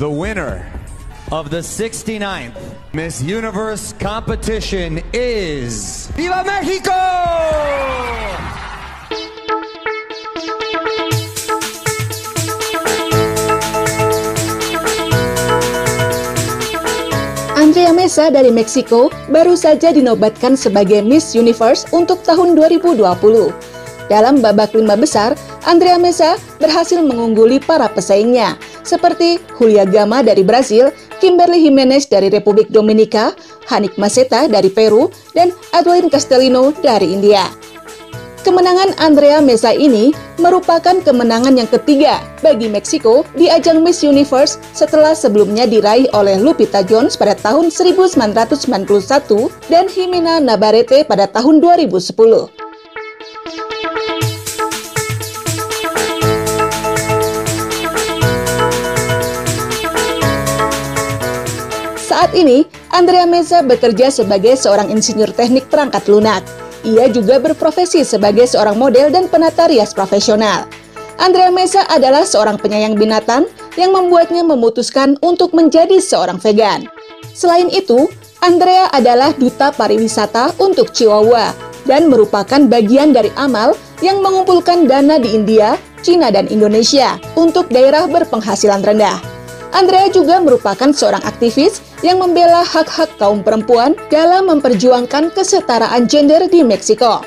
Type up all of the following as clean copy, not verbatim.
The winner of the 69th Miss Universe competition is Viva Mexico! Andrea Meza dari Meksiko baru saja dinobatkan sebagai Miss Universe untuk tahun 2020. Dalam babak 5 besar, Andrea Meza berhasil mengungguli para pesaingnya, seperti Julia Gama dari Brasil, Kimberly Jimenez dari Republik Dominika, Hanik Maceta dari Peru, dan Adeline Castellino dari India. Kemenangan Andrea Meza ini merupakan kemenangan yang ketiga bagi Meksiko di ajang Miss Universe setelah sebelumnya diraih oleh Lupita Jones pada tahun 1991 dan Jimena Navarrete pada tahun 2010. Saat ini, Andrea Meza bekerja sebagai seorang insinyur teknik perangkat lunak. Ia juga berprofesi sebagai seorang model dan penata rias profesional. Andrea Meza adalah seorang penyayang binatang yang membuatnya memutuskan untuk menjadi seorang vegan. Selain itu, Andrea adalah duta pariwisata untuk Chihuahua dan merupakan bagian dari amal yang mengumpulkan dana di India, Cina, dan Indonesia untuk daerah berpenghasilan rendah. Andrea juga merupakan seorang aktivis yang membela hak-hak kaum perempuan dalam memperjuangkan kesetaraan gender di Meksiko.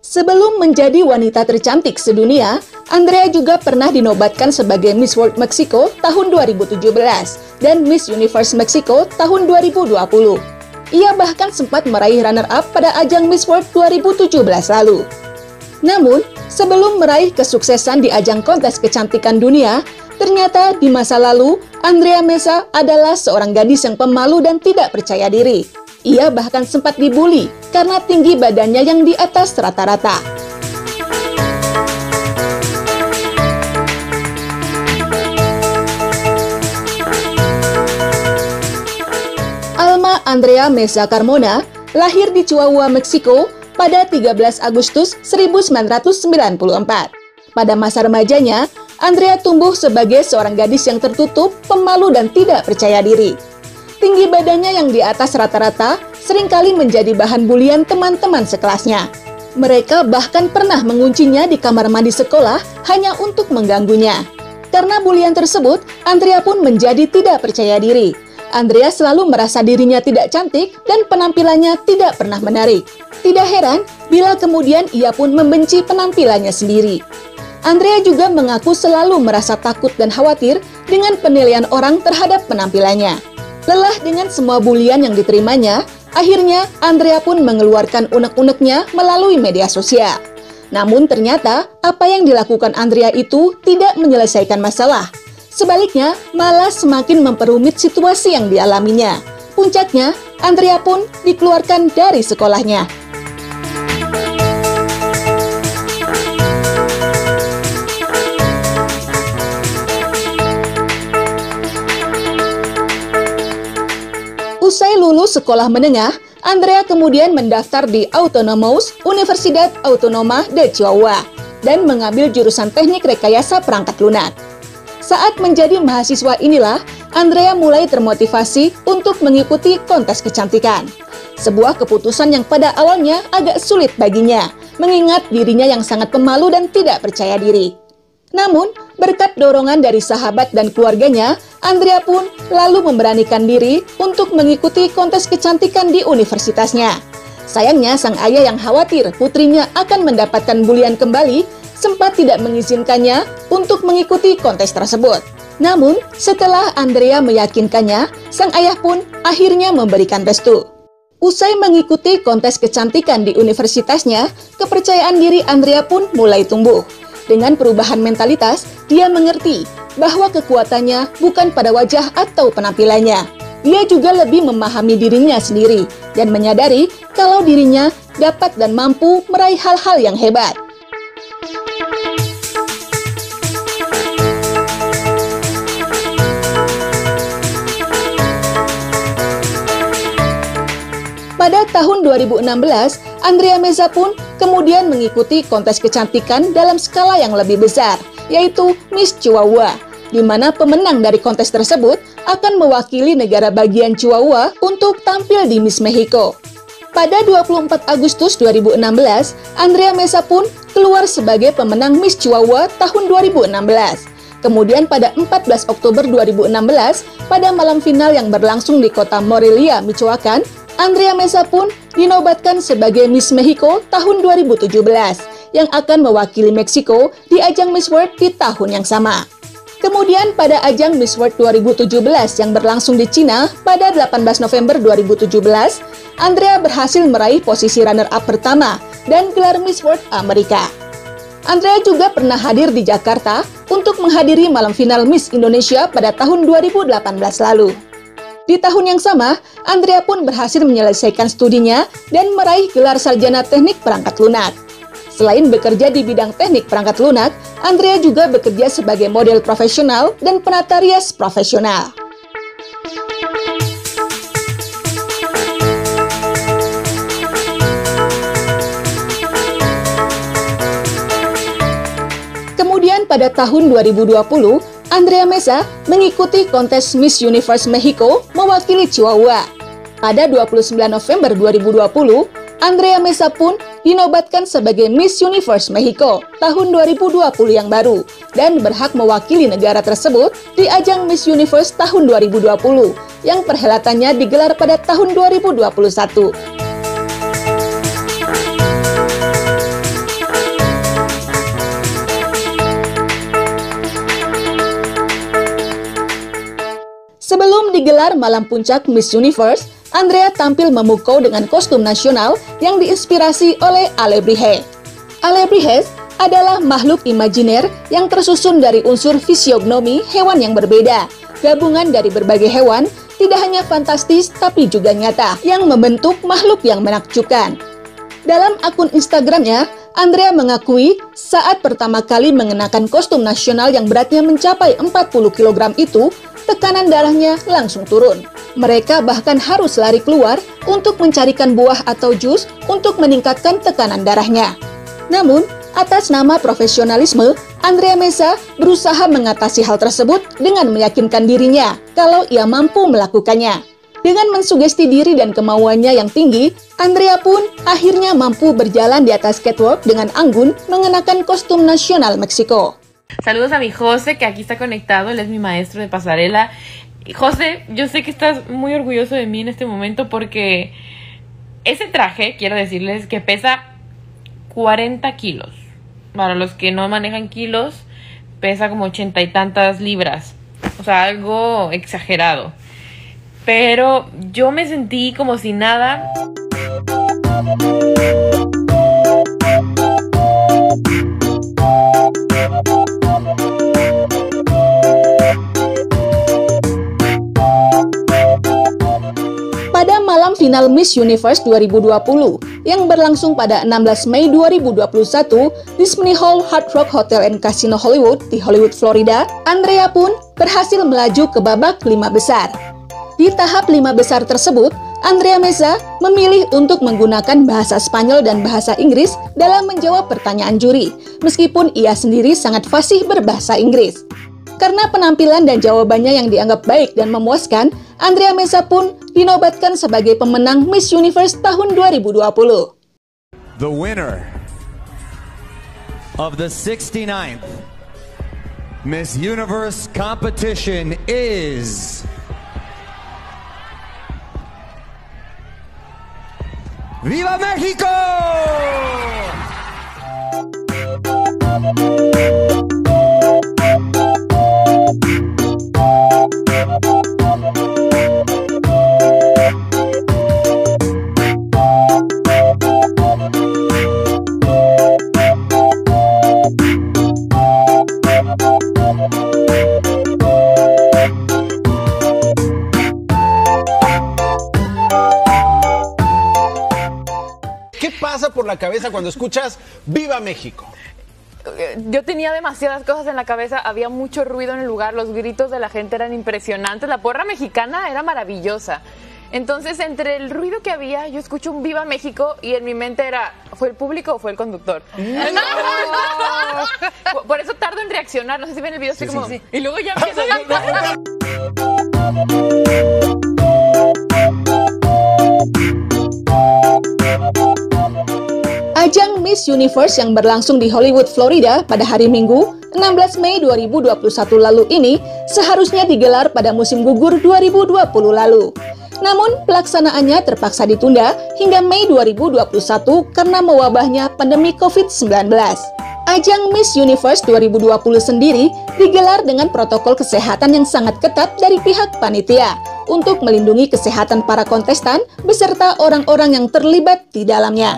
Sebelum menjadi wanita tercantik sedunia, Andrea juga pernah dinobatkan sebagai Miss World Mexico tahun 2017 dan Miss Universe Mexico tahun 2020. Ia bahkan sempat meraih runner-up pada ajang Miss World 2017 lalu. Namun, sebelum meraih kesuksesan di ajang kontes kecantikan dunia, ternyata di masa lalu, Andrea Meza adalah seorang gadis yang pemalu dan tidak percaya diri. Ia bahkan sempat dibully karena tinggi badannya yang di atas rata-rata. Alma Andrea Meza Carmona lahir di Chihuahua, Meksiko pada 13 Agustus 1994. Pada masa remajanya, Andrea tumbuh sebagai seorang gadis yang tertutup, pemalu, dan tidak percaya diri. Tinggi badannya yang di atas rata-rata seringkali menjadi bahan bulian teman-teman sekelasnya. Mereka bahkan pernah menguncinya di kamar mandi sekolah hanya untuk mengganggunya. Karena bulian tersebut, Andrea pun menjadi tidak percaya diri. Andrea selalu merasa dirinya tidak cantik dan penampilannya tidak pernah menarik. Tidak heran bila kemudian ia pun membenci penampilannya sendiri. Andrea juga mengaku selalu merasa takut dan khawatir dengan penilaian orang terhadap penampilannya. Lelah dengan semua bulian yang diterimanya, akhirnya Andrea pun mengeluarkan unek-uneknya melalui media sosial. Namun ternyata apa yang dilakukan Andrea itu tidak menyelesaikan masalah. Sebaliknya, malah semakin memperumit situasi yang dialaminya. Puncaknya, Andrea pun dikeluarkan dari sekolahnya. Usai lulus sekolah menengah, Andrea kemudian mendaftar di Autonomous Universidad Autónoma de Chihuahua dan mengambil jurusan teknik rekayasa perangkat lunak. Saat menjadi mahasiswa inilah, Andrea mulai termotivasi untuk mengikuti kontes kecantikan. Sebuah keputusan yang pada awalnya agak sulit baginya, mengingat dirinya yang sangat pemalu dan tidak percaya diri. Namun, berkat dorongan dari sahabat dan keluarganya, Andrea pun lalu memberanikan diri untuk mengikuti kontes kecantikan di universitasnya. Sayangnya, sang ayah yang khawatir putrinya akan mendapatkan bulian kembali, sempat tidak mengizinkannya untuk mengikuti kontes tersebut. Namun, setelah Andrea meyakinkannya, sang ayah pun akhirnya memberikan restu. Usai mengikuti kontes kecantikan di universitasnya, kepercayaan diri Andrea pun mulai tumbuh. Dengan perubahan mentalitas, dia mengerti bahwa kekuatannya bukan pada wajah atau penampilannya. Dia juga lebih memahami dirinya sendiri dan menyadari kalau dirinya dapat dan mampu meraih hal-hal yang hebat. Pada tahun 2016, Andrea Meza pun kemudian mengikuti kontes kecantikan dalam skala yang lebih besar, yaitu Miss Chihuahua. di mana pemenang dari kontes tersebut akan mewakili negara bagian Chihuahua untuk tampil di Miss Mexico. Pada 24 Agustus 2016, Andrea Meza pun keluar sebagai pemenang Miss Chihuahua tahun 2016. Kemudian pada 14 Oktober 2016, pada malam final yang berlangsung di kota Morelia, Michoacan, Andrea Meza pun dinobatkan sebagai Miss Mexico tahun 2017 yang akan mewakili Meksiko di ajang Miss World di tahun yang sama. Kemudian pada ajang Miss World 2017 yang berlangsung di Cina pada 18 November 2017, Andrea berhasil meraih posisi runner-up pertama dan gelar Miss World Amerika. Andrea juga pernah hadir di Jakarta untuk menghadiri malam final Miss Indonesia pada tahun 2018 lalu. Di tahun yang sama, Andrea pun berhasil menyelesaikan studinya dan meraih gelar sarjana teknik perangkat lunak. Selain bekerja di bidang teknik perangkat lunak, Andrea juga bekerja sebagai model profesional dan penata rias profesional. Kemudian pada tahun 2020, Andrea Meza mengikuti kontes Miss Universe Mexico mewakili Chihuahua. Pada 29 November 2020, Andrea Meza pun dinobatkan sebagai Miss Universe Mexico tahun 2020 yang baru dan berhak mewakili negara tersebut di ajang Miss Universe tahun 2020 yang perhelatannya digelar pada tahun 2021. Sebelum digelar malam puncak Miss Universe, Andrea tampil memukau dengan kostum nasional yang diinspirasi oleh alebrijes. Alebrijes adalah makhluk imajiner yang tersusun dari unsur fisiognomi hewan yang berbeda, gabungan dari berbagai hewan, tidak hanya fantastis tapi juga nyata, yang membentuk makhluk yang menakjubkan. Dalam akun Instagramnya, Andrea mengakui saat pertama kali mengenakan kostum nasional yang beratnya mencapai 40 kg itu, tekanan darahnya langsung turun. Mereka bahkan harus lari keluar untuk mencarikan buah atau jus untuk meningkatkan tekanan darahnya. Namun, atas nama profesionalisme, Andrea Meza berusaha mengatasi hal tersebut dengan meyakinkan dirinya kalau ia mampu melakukannya. Dengan mensugesti diri dan kemauannya yang tinggi, Andrea pun akhirnya mampu berjalan di atas catwalk dengan anggun mengenakan kostum nasional Meksiko. Saludos a mi José, que aquí está conectado, él es mi maestro de pasarela. José, yo sé que estás muy orgulloso de mí en este momento porque ese traje, quiero decirles que pesa 40 kilos. Para los que no manejan kilos, pesa como 80 y tantas libras. O sea, algo exagerado. Pero yo me sentí como si nada. Pada malam final Miss Universe 2020 yang berlangsung pada 16 Mei 2021 di Disney Hall Hard Rock Hotel and Casino Hollywood di Hollywood, Florida, Andrea pun berhasil melaju ke babak 5 besar. Di tahap 5 besar tersebut, Andrea Meza memilih untuk menggunakan bahasa Spanyol dan bahasa Inggris dalam menjawab pertanyaan juri, meskipun ia sendiri sangat fasih berbahasa Inggris. Karena penampilan dan jawabannya yang dianggap baik dan memuaskan, Andrea Meza pun dinobatkan sebagai pemenang Miss Universe tahun 2020. The winner of the 69th Miss Universe competition is ¡Viva México! ¿Qué pasa por la cabeza cuando escuchas ¡Viva México! Yo tenía demasiadas cosas en la cabeza, había mucho ruido en el lugar, los gritos de la gente eran impresionantes, la porra mexicana era maravillosa. Entonces, entre el ruido que había, yo escucho un Viva México y en mi mente era, ¿fue el público o fue el conductor? Por eso tardo en reaccionar. No sé si ven el video, estoy como... Y luego ya empiezo a cantar. Ajang Miss Universe yang berlangsung di Hollywood, Florida pada hari Minggu, 16 Mei 2021 lalu ini seharusnya digelar pada musim gugur 2020 lalu. Namun, pelaksanaannya terpaksa ditunda hingga Mei 2021 karena mewabahnya pandemi COVID-19. Ajang Miss Universe 2020 sendiri digelar dengan protokol kesehatan yang sangat ketat dari pihak panitia untuk melindungi kesehatan para kontestan beserta orang-orang yang terlibat di dalamnya.